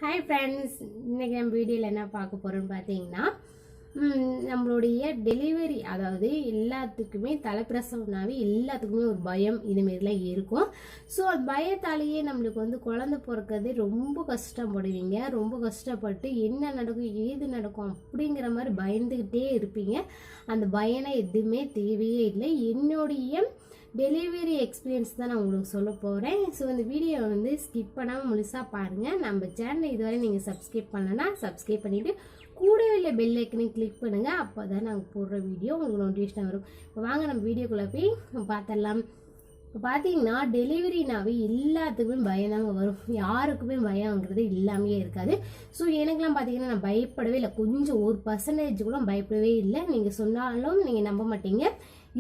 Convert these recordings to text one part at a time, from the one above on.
Hi friends, இன்னைக்கு நம்ம வீடியோல என்ன பார்க்க போறோம்னு பாத்தீங்கன்னா நம்மளுடைய டெலிவரி அதாவது எல்லாத்துக்குமே தலைப்பிரசவம்னாவே எல்லாத்துக்குமே ஒரு பயம் இது மாதிரிலாம் இருக்கும். ஸோ அந்த பயத்தாலேயே நம்மளுக்கு குழந்தை பிறக்கிறது ரொம்ப கஷ்டப்படுவீங்க. ரொம்ப கஷ்டப்பட்டு என்ன நடக்கும் ஏது நடக்கும் அப்படிங்கிற மாதிரி பயந்துக்கிட்டே இருப்பீங்க. அந்த பயனை எதுவுமே தேவையே இல்லை. என்னுடைய டெலிவரி எக்ஸ்பீரியன்ஸ் தான் நான் உங்களுக்கு சொல்ல போகிறேன். ஸோ இந்த வீடியோ ஸ்கிப் பண்ணாமல் முழுசாக பாருங்கள். நம்ம சேனலை இதுவரை நீங்கள் சப்ஸ்கிரைப் பண்ணலன்னா சப்ஸ்கிரைப் பண்ணிவிட்டு கூடவே இல்லை பெல் ஐக்கனையும் கிளிக் பண்ணுங்கள். அப்போ தான் நாங்கள் போடுற வீடியோ உங்களுக்கு நோட்டிஃபிகேஷன் வரும். இப்போ வாங்க நம்ம வீடியோக்குள்ளே போய் பார்த்துடலாம். இப்போ பார்த்தீங்கன்னா டெலிவரினாவே எல்லாத்துக்குமே பயந்தாங்க வரும். யாருக்குமே பயங்கிறது இல்லாமையே இருக்காது. ஸோ எனக்குலாம் பார்த்தீங்கன்னா நான் பயப்படவே இல்லை. கொஞ்சம் 1% கூட பயப்படவே இல்லை. நீங்கள் சொன்னாலும் நீங்கள் நம்ப மாட்டீங்க.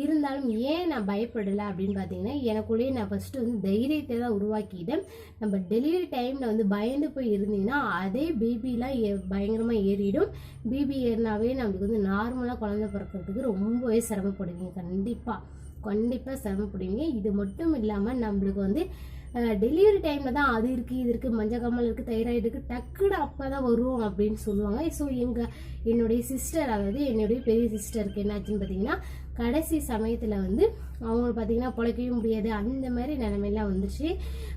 இருந்தாலும் ஏன் நான் பயப்படலை அப்படின்னு பார்த்தீங்கன்னா எனக்குள்ளேயே நான் ஃபஸ்ட்டு தைரியத்தை தான் உருவாக்கிட்டேன். நம்ம டெலிவரி டைமில் பயந்து போய் இருந்தீங்கன்னா அதே பிபிலாம் பயங்கரமாக ஏறிடும். பிபி ஏறினாவே நம்மளுக்கு நார்மலாக குழந்தை பிறக்கிறதுக்கு ரொம்பவே சிரமப்படுவீங்க. கண்டிப்பாக சிரமப்படுவீங்க. இது மட்டும் இல்லாமல் நம்மளுக்கு டெலிவரி டைமில் தான் அது இருக்குது இது இருக்குது மஞ்சக்காமல் இருக்குது தைராய்டு இருக்குது டக்குன்னு அப்போ தான் வரும் அப்படின்னு சொல்லுவாங்க. ஸோ என்னுடைய சிஸ்டர் அதாவது என்னுடைய பெரிய சிஸ்டருக்கு என்னாச்சுன்னு பார்த்தீங்கன்னா கடைசி சமயத்தில் அவங்க பார்த்தீங்கன்னா பிழைக்கவே முடியாது அந்த மாதிரி நிலைமையெல்லாம் வந்துச்சு.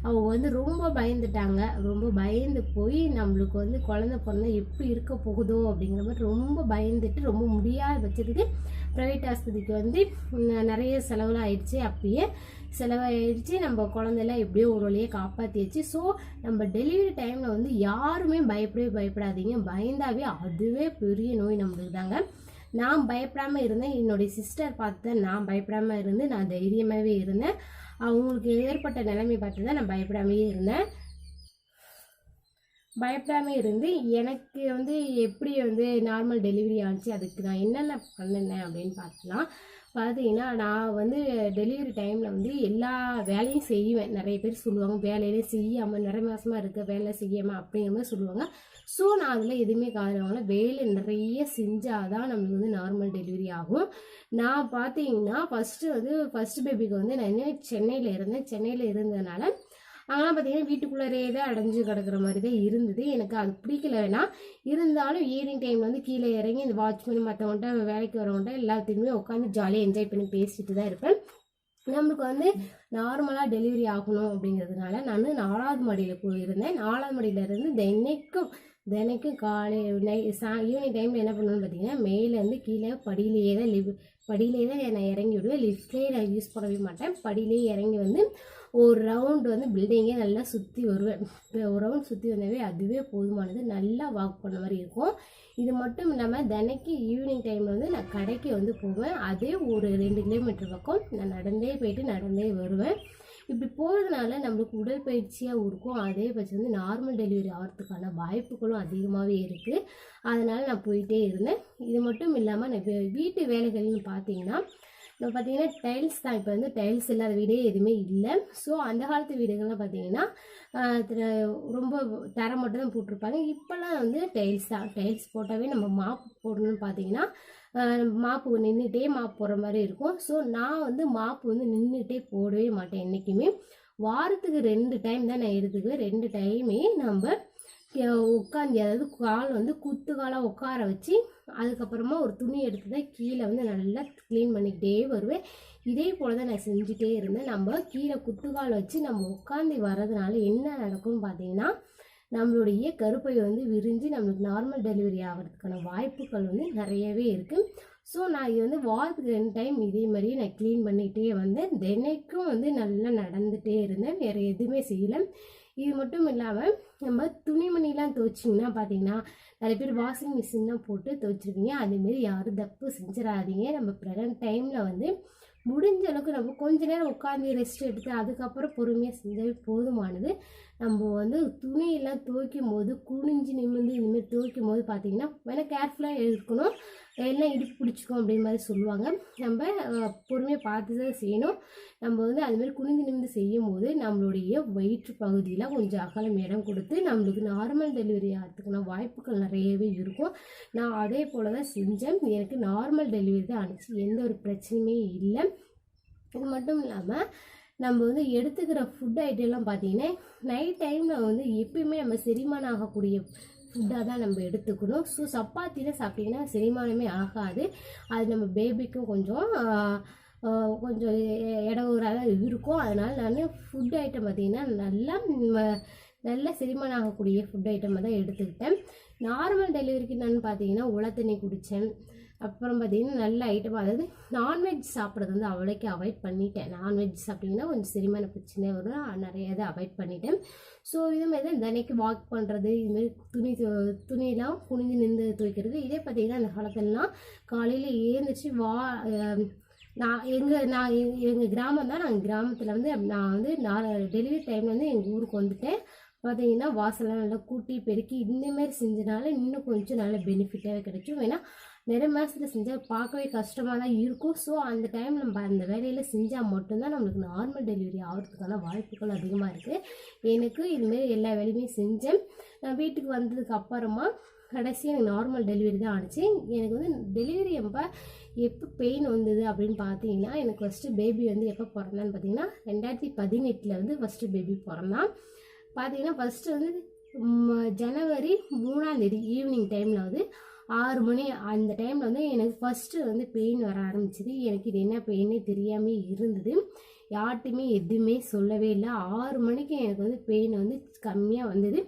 அவங்க ரொம்ப பயந்துட்டாங்க. ரொம்ப பயந்து போய் நம்மளுக்கு குழந்தை பிறந்தா எப்படி இருக்க போகுதோ அப்படிங்கிற மாதிரி ரொம்ப பயந்துட்டு ரொம்ப முடியாத பட்சத்துக்கு ப்ரைவேட் ஆஸ்பத்திரிக்கு நிறைய செலவுலாம் ஆயிடுச்சு. அப்பயே செலவாயிடுச்சு. நம்ம குழந்தைலாம் எப்படியோ ஒரு வழியை காப்பாற்றிடுச்சு. ஸோ நம்ம டெலிவரி டைமில் யாருமே பயப்படாதீங்க. பயந்தாவே அதுவே பெரிய நோய் நம்மளுக்கு தாங்க. நான் பயப்படாமல் இருந்தேன். என்னுடைய சிஸ்டர் பார்த்து நான் பயப்படாமல் இருந்து நான் தைரியமாகவே இருந்தேன். அவங்களுக்கு ஏற்பட்ட நிலைமை பார்த்து தான் நான் பயப்படாமையே இருந்தேன். பயப்படாமல் இருந்து எனக்கு எப்படி நார்மல் டெலிவரி ஆச்சு அதுக்கு நான் என்னென்ன பண்ணினேன் அப்படின்னு பார்த்தீங்கன்னா நான் டெலிவரி டைமில் எல்லா வேலையும் செய்வேன். நிறைய பேர் சொல்லுவாங்க வேலையிலே செய்யாமல் நிறைய மாதமாக இருக்க வேலை செய்யாமல் அப்படிங்கிற மாதிரி சொல்லுவாங்க. ஸோ நான் அதில் எதுவுமே காரணம் வேலை நிறைய செஞ்சாதான் நம்மளுக்கு நார்மல் டெலிவரி ஆகும். நான் பார்த்தீங்கன்னா ஃபஸ்ட்டு பேபிக்கு நான் சென்னையில் இருந்தேன். சென்னையில் இருந்ததுனால அங்கெல்லாம் பார்த்தீங்கன்னா வீட்டுக்குள்ளே தான் அடைஞ்சு கிடக்கிற மாதிரி தான் இருந்தது. எனக்கு அது பிடிக்கல. வேணாம் இருந்தாலும் ஈவினிங் டைமில் கீழே இறங்கி இந்த வாட்ச்மேன் மற்றவங்கள்ட்ட வேலைக்கு வரவங்கள்ட்ட எல்லாத்தையுமே உட்காந்து ஜாலியாக என்ஜாய் பண்ணி பேசிட்டு தான் இருப்பேன். நம்மளுக்கு நார்மலாக டெலிவரி ஆகணும் அப்படிங்கிறதுனால நான் 4வது மாடியில் போயிருந்தேன். 4வது மாடியில் இருந்து தினைக்கும் காலை ஈவினிங் டைமில் என்ன பண்ணுவேன்னு பார்த்தீங்கன்னா மேலேருந்து கீழே படியிலே தான் நான் இறங்கி விடுவேன். லிஃப்ட்லேயே நான் யூஸ் பண்ணவே மாட்டேன். படியிலே இறங்கி ஒரு ரவுண்டு பில்டிங்கே நல்லா சுற்றி வருவேன். ஒரு ரவுண்ட் சுற்றி வந்தாவே அதுவே போதுமானது. நல்லா வாக் பண்ண மாதிரி இருக்கும். இது மட்டும் இல்லாமல் தினைக்கு ஈவினிங் டைமில் நான் கடைக்கு போவேன். அதே ஒரு 2 கிலோமீட்டர் பக்கம் நான் நடந்தே போயிட்டு நடந்தே வருவேன். இப்படி போகிறதுனால நம்மளுக்கு உடற்பயிற்சியாக இருக்கும். அதே பட்சம் நார்மல் டெலிவரி ஆகிறதுக்கான வாய்ப்புகளும் அதிகமாகவே இருக்குது. அதனால் நான் போயிட்டே இருந்தேன். இது மட்டும் இல்லாமல் நான் வீட்டு வேலைகள்னு பார்த்தீங்கன்னா டைல்ஸ் தான். இப்போ டைல்ஸ் இல்லாத வீடே எதுவுமே இல்லை. ஸோ அந்த காலத்து வீடுகள்லாம் பார்த்தீங்கன்னா ரொம்ப தரம் மட்டும் தான் போட்டிருப்பாங்க. இப்போல்லாம் டைல்ஸ் தான். டைல்ஸ் போட்டாவே நம்ம மாப்பு போடணும்னு பார்த்தீங்கன்னா மாப்பு நின்றுட்டே மாப்பு போடுற மாதிரி இருக்கும். ஸோ நான் மாப்பு நின்றுட்டே போடவே மாட்டேன். என்றைக்குமே வாரத்துக்கு 2 டைம் தான் நான் எடுத்துக்குவேன். 2 டைமே நம்ம உட்காந்து அதாவது கால் குத்து காலாக உட்கார வச்சு அதுக்கப்புறமா ஒரு துணி எடுத்து தான் கீழே நல்லா க்ளீன் பண்ணிக்கிட்டே வருவேன். இதே போல் தான் நான் செஞ்சுட்டே இருந்தேன். நம்ம கீழே குத்துக்கால் வச்சு நம்ம உட்காந்து வர்றதுனால என்ன நடக்கும்னு பார்த்தீங்கன்னா நம்மளுடைய கருப்பை விரிஞ்சு நம்மளுக்கு நார்மல் டெலிவரி ஆகிறதுக்கான வாய்ப்புகள் நிறையவே இருக்குது. ஸோ நான் இது வாரத்துக்கு 2 டைம் இதே மாதிரியே நான் க்ளீன் பண்ணிகிட்டே வந்தேன். தினைக்கும் நல்லா நடந்துகிட்டே இருந்தேன். வேறு எதுவுமே செய்யலை. இது மட்டும் இல்லாமல் நம்ம துணிமணிலாம் துவைச்சிங்கன்னா பார்த்தீங்கன்னா நிறைய பேர் வாஷிங் மிஷின் தான் போட்டு துவைச்சிருக்கீங்க. அதேமாரி யாரும் தப்பு செஞ்சிடாதீங்க. நம்ம ப்ரெக்னென்ட் டைமில் முடிஞ்ச அளவுக்கு நம்ம கொஞ்ச நேரம் உட்காந்து ரெஸ்ட் எடுத்து அதுக்கப்புறம் பொறுமையாக செஞ்சாவே போதுமானது. நம்ம துணியெல்லாம் துவைக்கும் போது குனிஞ்சு நிமிர்ந்து இந்தமாரி துவைக்கும் போது பார்த்தீங்கன்னா வேணால் கேர்ஃபுல்லாக இருக்கணும். எல்லாம் இடுப்பு பிடிச்சிக்கும் அப்படின்ற மாதிரி சொல்லுவாங்க. நம்ம பொறுமையாக பார்த்து தான் செய்யணும். நம்ம அதுமாதிரி குனிஞ்சு நிமிர்ந்து செய்யும் போது நம்மளுடைய வயிற்று பகுதியில் கொஞ்சம் அகலம் இடம் கொடுத்து நம்மளுக்கு நார்மல் டெலிவரி ஆகிறதுக்கான வாய்ப்புகள் நிறையவே இருக்கும். நான் அதே போல் தான் செஞ்சேன். எனக்கு நார்மல் டெலிவரி தான் ஆனிச்சு. எந்த ஒரு பிரச்சனையுமே இல்லை. இது மட்டும் இல்லாமல் நம்ம வந்து எடுத்துக்கிற ஃபுட் ஐட்டம்லாம் பார்த்தீங்கன்னா நைட் டைமில் வந்து எப்பயுமே நம்ம செரிமானம் ஆகக்கூடிய ஃபுட்டாக தான் நம்ம எடுத்துக்கணும். ஸோ சப்பாத்தியில் சாப்பிட்டிங்கன்னா செரிமானமே ஆகாது. அது நம்ம பேபிக்கும் கொஞ்சம் கொஞ்சம் இடஒராக இருக்கும். அதனால் நான் ஃபுட் ஐட்டம் பார்த்திங்கன்னா நல்ல செரிமானம் ஆகக்கூடிய ஃபுட் ஐட்டம் தான் எடுத்துக்கிட்டேன். நார்மல் டெலிவரிக்கு நான் பார்த்தீங்கன்னா உல தண்ணி குடித்தேன். அப்புறம் பார்த்தீங்கன்னா நல்ல ஐட்டம், அதாவது நான்வெஜ் சாப்பிட்றது வந்து அவ்வளோக்கு அவாய்ட் பண்ணிட்டேன். நான்வெஜ் சாப்பிட்டிங்கன்னா கொஞ்சம் செரிமான பிரச்சனை வரும், நிறைய இதை அவாய்ட் பண்ணிட்டேன். ஸோ இதுமாதிரி தான் தினைக்கு வாக் பண்ணுறது, இதுமாதிரி துணியெல்லாம் குனிஞ்சு நின்று துவைக்கிறது. இதே பார்த்திங்கன்னா அந்த காலத்திலலாம் காலையில் ஏந்திரிச்சு எங்கள் கிராமம் தான். நாங்கள் கிராமத்தில் வந்து நான் வந்து டெலிவரி டைமில் வந்து எங்கள் ஊருக்கு வந்துட்டேன். பார்த்தீங்கன்னா வாசலாம் நல்லா கூட்டி பெருக்கி இந்தமாரி செஞ்சனால இன்னும் கொஞ்சம் நல்ல பெனிஃபிட்டாகவே கிடைக்கும். ஏன்னா நிறைய மாதத்தில் செஞ்சால் பார்க்கவே கஷ்டமாக தான் இருக்கும். ஸோ அந்த டைம் நம்ம அந்த வேலையில் செஞ்சால் மட்டும்தான் நம்மளுக்கு நார்மல் டெலிவரி ஆகிறதுக்கான வாய்ப்புகள் அதிகமாக இருக்குது. எனக்கு இதுமாரி எல்லா வேலையுமே செஞ்சேன். நான் வீட்டுக்கு வந்ததுக்கு அப்புறமா கடைசியாக எனக்கு நார்மல் டெலிவரி தான் ஆனிச்சு. எனக்கு வந்து டெலிவரி எப்போ பெயின் வந்தது அப்படின்னு பார்த்தீங்கன்னா, எனக்கு ஃபஸ்ட்டு பேபி வந்து எப்போ பிறந்தான்னு பார்த்தீங்கன்னா 2018 வந்து ஃபஸ்ட்டு பேபி பிறந்தான். பார்த்தீங்கன்னா ஃபஸ்ட்டு வந்து ஜனவரி 3 ஈவினிங் டைமில் வந்து 6 மணி அந்த டைமில் வந்து எனக்கு ஃபஸ்ட்டு வந்து பெயின் வர ஆரம்பிச்சிது. எனக்கு இது என்ன பெயினே தெரியாமே இருந்தது. யார்கிட்டையுமே எதுவுமே சொல்லவே இல்லை. 6 மணிக்கு எனக்கு வந்து பெயின் வந்து கம்மியாக வந்தது.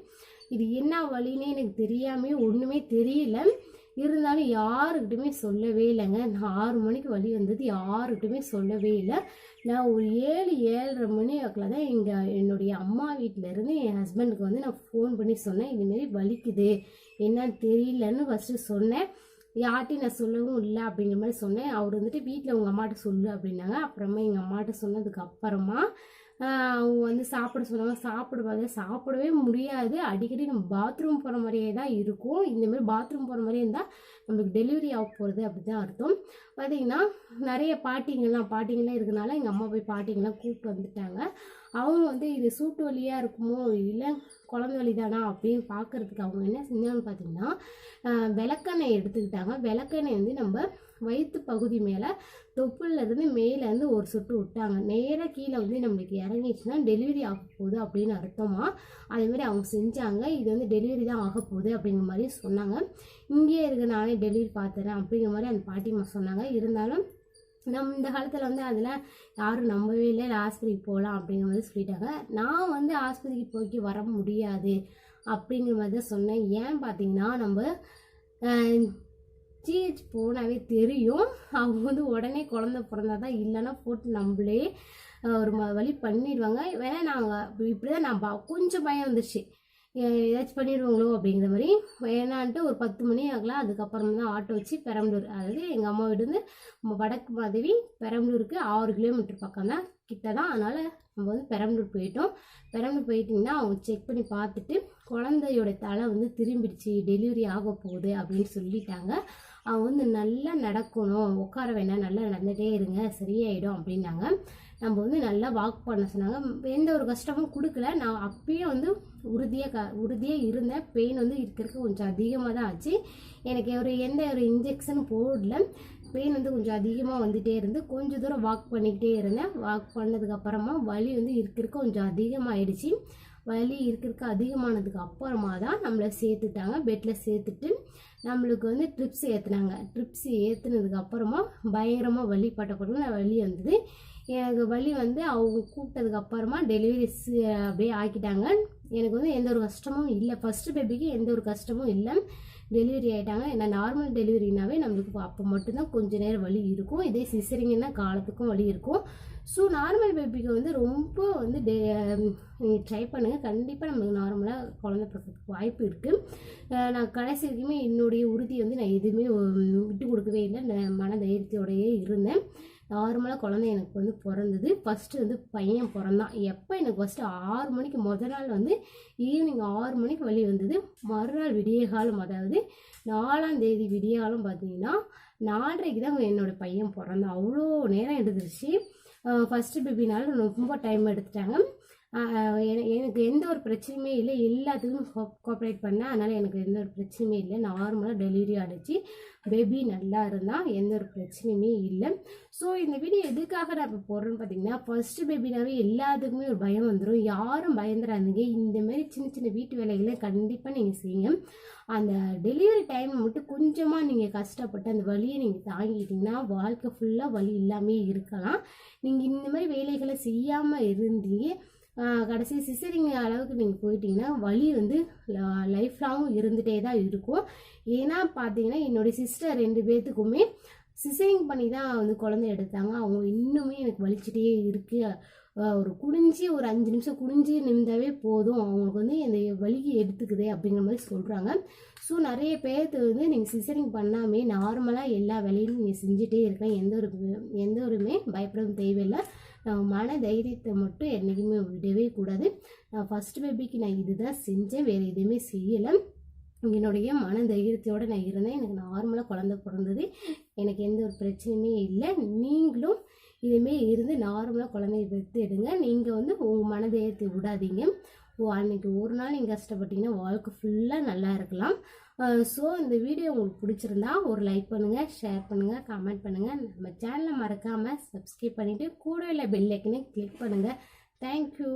இது என்ன வலின்னே எனக்கு தெரியாமே ஒன்றுமே தெரியல. இருந்தாலும் யாருக்கிட்டுமே சொல்லவே இல்லைங்க. நான் 6 மணிக்கு வலி வந்தது, யாருக்கிட்டுமே சொல்லவே இல்லை. நான் ஒரு 7-7:30 மணி வாக்கில் தான் என்னுடைய அம்மா வீட்டிலேருந்து என் ஹஸ்பண்டுக்கு வந்து நான் ஃபோன் பண்ணி சொன்னேன். இதுமாரி வலிக்குது, என்னன்னு தெரியலன்னு ஃபஸ்ட்டு சொன்னேன். யார்ட்டையும் நான் சொல்லவும் இல்லை அப்படிங்கிற மாதிரி சொன்னேன். அவர் வந்துட்டு வீட்டில் உங்கள் அம்மாட்ட சொல்லு அப்படின்னாங்க. அப்புறமா எங்கள் அம்மாட்ட சொன்னதுக்கு அப்புறமா அவங்க வந்து சாப்பிட சொன்னாங்க. சாப்பிடவே முடியாது. அடிக்கடி நம்ம பாத்ரூம் போகிற மாதிரியே தான் இருக்கும். இந்தமாதிரி பாத்ரூம் போகிற மாதிரியே இருந்தால் நம்மளுக்கு டெலிவரி ஆக போகிறது அப்படி தான் அர்த்தம். பார்த்திங்கன்னா நிறைய பாட்டிங்கெல்லாம் இருக்கனால எங்கள் அம்மா போய் பாட்டிங்கெல்லாம் கூப்பிட்டு வந்துட்டாங்க. அவங்க வந்து இது சூட்டு வலியாக இருக்குமோ இல்லை குழந்தை வலி தானா அப்படின்னு பார்க்குறதுக்கு அவங்க என்ன செஞ்சாங்கன்னு பார்த்தீங்கன்னா விளக்கெண்ணெய் எடுத்துக்கிட்டாங்க. விளக்கெண்ணெய் வந்து நம்ம வயிற்று பகுதி மேலே தொப்புலேருந்து மேலேருந்து ஒரு சொட்டு விட்டாங்க. நேராக கீழே வந்து நம்மளுக்கு இறங்கிச்சுன்னா டெலிவரி ஆக போகுது அப்படின்னு அர்த்தமா. அதேமாதிரி அவங்க செஞ்சாங்க. இது வந்து டெலிவரி தான் ஆக போகுது அப்படிங்கிற மாதிரி சொன்னாங்க. இங்கேயே இருக்க நானே டெலிவரி பார்த்துறேன் அப்படிங்கிற மாதிரி அந்த பாட்டிமா சொன்னாங்க. இருந்தாலும் நம்ம இந்த காலத்தில் வந்து அதில் யாரும் நம்பவே இல்லை. ஆஸ்பத்திரிக்கு போகலாம் அப்படிங்கிற மாதிரி சொல்லிட்டாங்க. நான் வந்து ஆஸ்பத்திரிக்கு போய்க்கு வர முடியாது அப்படிங்கிற மாதிரி தான் சொன்னேன். ஏன்னு பார்த்தீங்கன்னா நம்ம ஜிஹெச் போனாவே தெரியும். அவங்க வந்து உடனே குழந்தை பிறந்தாதான், இல்லைன்னா போட்டு நம்மளே ஒரு வழி பண்ணிடுவாங்க. வேணா நாங்கள் இப்படி தான் நான் கொஞ்சம் பயம் வந்துருச்சு, ஏதாச்சும் பண்ணிடுவாங்களோ அப்படிங்கிற மாதிரி. வேணான்ட்டு ஒரு 10 மணி ஆகலாம். அதுக்கப்புறம் தான் ஆட்டோ வச்சு பெரம்பலூர், அதாவது எங்கள் அம்மா வீடு வந்து வடக்கு மாதவி பெரம்பலூருக்கு 6 கிலோமீட்டர் பக்கம் தான், கிட்ட தான். அதனால் நம்ம வந்து பெரம்பலூர் போயிட்டோம். பெரம்பலூர் போயிட்டிங்கன்னா அவங்க செக் பண்ணி பார்த்துட்டு குழந்தையோட தலை வந்து திரும்பிடுச்சு, டெலிவரி ஆக போகுது அப்படின்னு சொல்லிட்டாங்க. அவங்க வந்து நல்லா நடக்கணும், உட்கார வேணாம், நல்லா நடந்துகிட்டே இருங்க, சரியாயிடும் அப்படின்னாங்க. நம்ம வந்து நல்லா வாக் பண்ண சொன்னாங்க. எந்த ஒரு கஷ்டமும் கொடுக்கல. நான் அப்பயே வந்து உறுதியாக இருந்தேன். பெயின் வந்து இருக்கிறதுக்கு கொஞ்சம் அதிகமாக தான் ஆச்சு. எனக்கு எந்த ஒரு இன்ஜெக்ஷனும் போடல. பெயின் வந்து கொஞ்சம் அதிகமாக வந்துகிட்டே இருந்து கொஞ்சம் தூரம் வாக் பண்ணிக்கிட்டே இருந்தேன். வாக் பண்ணதுக்கப்புறமா வலி வந்து இருக்கிறதுக்கு கொஞ்சம் அதிகமாகிடுச்சு. வலி இருக்கிறதுக்கு அதிகமானதுக்கு அப்புறமா தான் நம்மளை சேர்த்துட்டாங்க. பெட்டில் சேர்த்துட்டு நம்மளுக்கு வந்து ட்ரிப்ஸ் ஏற்றுனாங்க. ட்ரிப்ஸ் ஏற்றுனதுக்கு அப்புறமா பயங்கரமாக வலி பட்டப்பட்டு வலி வந்தது. எனக்கு வலி வந்து அவங்க கூப்பிட்டதுக்கு அப்புறமா டெலிவரி அப்படியே ஆக்கிட்டாங்க. எனக்கு வந்து எந்த ஒரு கஷ்டமும் இல்லை. ஃபஸ்ட்டு பேபிக்கு எந்த ஒரு கஷ்டமும் இல்லை. டெலிவரி ஆகிட்டாங்க. ஏன்னா நார்மல் டெலிவரினாவே நம்மளுக்கு அப்போ மட்டும்தான் கொஞ்சம் நேரம் வலி இருக்கும். இதே சிசரிங்கன்னா காலத்துக்கும் வலி இருக்கும். ஸோ நார்மல் பேபிக்கு வந்து ரொம்ப வந்து நீங்கள் ட்ரை பண்ணுங்கள். கண்டிப்பாக நம்மளுக்கு நார்மலாக குழந்தை பிறக்கிறதுக்கு வாய்ப்பு இருக்குது. நான் கடைசி வரைக்குமே என்னுடைய உறுதியை வந்து நான் எதுவுமே விட்டு கொடுக்கவே இல்லை. நான் மன தைரியத்தோடையே இருந்தேன். நார்மலாக குழந்தை எனக்கு வந்து பிறந்தது. ஃபஸ்ட்டு வந்து பையன் பிறந்தான். எப்போ எனக்கு ஃபஸ்ட்டு 6 மணிக்கு முதல் நாள் வந்து ஈவினிங் 6 மணிக்கு வலி வந்தது. மறுநாள் விடிய காலம், அதாவது 4ஆம் தேதி விடிய காலம் பார்த்தீங்கன்னா 4:30க்கு தான் என்னோடய பையன் பிறந்தான். அவ்வளோ நேரம் எடுத்துருச்சு. ஃபஸ்ட்டு பேபினால ரொம்ப டைம் எடுத்துட்டாங்க. எனக்கு எந்த ஒரு பிரச்சனையுமே இல்லை, எல்லாத்துக்கும் கோஆப்ரேட் பண்ணேன். அதனால் எனக்கு எந்த ஒரு பிரச்சனையுமே இல்லை. நார்மலாக டெலிவரி ஆகிடுச்சு, பேபி நல்லா இருந்தால் எந்த ஒரு பிரச்சனையுமே இல்லை. ஸோ இந்த வீடியோ எதுக்காக நான் இப்போ போடுறேன்னு பார்த்தீங்கன்னா, ஃபர்ஸ்ட் பேபினாவே எல்லாத்துக்குமே ஒரு பயம் வந்துடும். யாரும் பயந்துடாதீங்க. இந்தமாரி சின்ன சின்ன வீட்டு வேலைகளை கண்டிப்பாக நீங்கள் செய்யுங்க. அந்த டெலிவரி டைம் மட்டும் கொஞ்சமாக நீங்கள் கஷ்டப்பட்டு அந்த வலியை நீங்கள் தாங்கிட்டீங்கன்னா வாழ்க்கை ஃபுல்லாக வலி இல்லாமல் இருக்கலாம். நீங்கள் இந்த மாதிரி வேலைகளை செய்யாமல் இருந்தீங்க கடைசி சிசரிங் அளவுக்கு நீங்கள் போயிட்டீங்கன்னா வலி வந்து லைஃப் லாங் இருந்துகிட்டே தான் இருக்கும். ஏன்னா பார்த்தீங்கன்னா என்னுடைய சிஸ்டர் 2 பேர்த்துக்குமே சிசரிங் பண்ணி தான் வந்து குழந்தை எடுத்தாங்க. அவங்க இன்னுமே எனக்கு வலிச்சுட்டே இருக்குது. ஒரு குனிஞ்சி ஒரு 5 நிமிஷம் குனிஞ்சி நிமிந்தாவே போதும், அவங்களுக்கு வந்து இந்த வலிக்கு எடுத்துக்குது அப்படிங்கிற மாதிரி சொல்கிறாங்க. ஸோ நிறைய பேர்த்து வந்து நீங்கள் சிசரிங் பண்ணாமே நார்மலாக எல்லா வேலையும் நீங்கள் செஞ்சுட்டே இருக்கலாம். எந்த ஒருமே பயப்படவும் தேவையில்லை. மன தைரியத்தை மட்டும் என்றைக்குமே விடவே கூடாது. ஃபர்ஸ்ட் பேபிக்கு நான் இதுதான் செஞ்சேன், வேறு எதுவுமே செய்யலை. என்னுடைய மன தைரியத்தோடு நான் இருந்தேன். எனக்கு நார்மலாக குழந்தை பிறந்தது, எனக்கு எந்த ஒரு பிரச்சனையுமே இல்லை. நீங்களும் இதுமாரி இருந்து நார்மலாக குழந்தைய பெற்று எடுங்க. நீங்கள் வந்து உங்கள் மன தைரியத்தை விடாதீங்க. அன்றைக்கி ஒரு நாள் நீங்கள் கஷ்டப்பட்டீங்கன்னா வாழ்க்கை ஃபுல்லாக நல்லா இருக்கலாம். ஸோ இந்த வீடியோ உங்களுக்கு பிடிச்சிருந்தா ஒரு லைக் பண்ணுங்கள், ஷேர் பண்ணுங்கள், கமெண்ட் பண்ணுங்கள். நம்ம சேனலை மறக்காமல் சப்ஸ்கிரைப் பண்ணிவிட்டு கூட உள்ள பெல் ஐக்கனை கிளிக் பண்ணுங்கள். தேங்க்யூ.